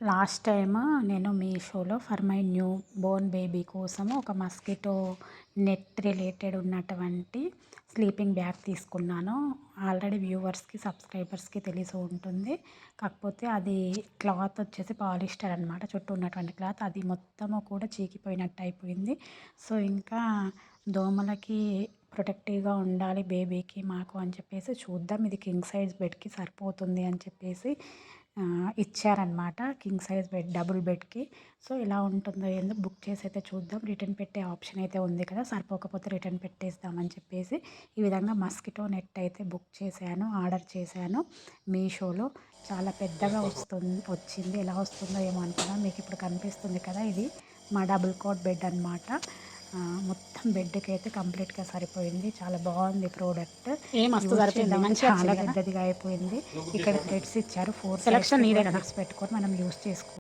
Last time నేను మీషోలో for my new Born baby కోసము ఒక మస్కిటో నెట్ రిలేటెడ్ ఉన్నటువంటి స్లీపింగ్ బ్యాగ్ తీసుకున్నాను. ఆల్రెడీ వ్యూవర్స్కి సబ్స్క్రైబర్స్కి తెలిసి ఉంటుంది. కాకపోతే అది క్లాత్ వచ్చేసి పాలిస్టర్ అనమాట. చుట్టూ ఉన్నటువంటి క్లాత్ అది మొత్తము కూడా చీకిపోయినట్టు అయిపోయింది. సో ఇంకా దోమలకి ప్రొటెక్టివ్గా ఉండాలి బేబీకి మాకు అని చెప్పేసి చూద్దాం, ఇది కింగ్ సైజ్ బెడ్కి సరిపోతుంది అని చెప్పేసి ఇచ్చారనమాట. కింగ్ సైజ్ బెడ్, డబుల్ బెడ్కి. సో ఎలా ఉంటుందో ఏందో బుక్ చేసి అయితే చూద్దాం. రిటర్న్ పెట్టే ఆప్షన్ అయితే ఉంది కదా, సరిపోకపోతే రిటర్న్ పెట్టేద్దామని చెప్పేసి ఈ విధంగా మస్కిటో నెట్ అయితే బుక్ చేశాను, ఆర్డర్ చేశాను మీషోలో. చాలా పెద్దగా వచ్చింది. ఎలా వస్తుందో ఏమో అనుకున్నాను. మీకు ఇప్పుడు కనిపిస్తుంది కదా, ఇది మా డబుల్ కాట్ బెడ్ అనమాట. మొత్తం బెడ్కి అయితే కంప్లీట్గా సరిపోయింది. చాలా బాగుంది ప్రోడక్ట్. చాలా పెద్దదిగా అయిపోయింది. ఇక్కడ థ్రెడ్స్ ఇచ్చారు, 4 సెలక్షన్ పెట్టుకొని మనం యూస్ చేసుకోవాలి.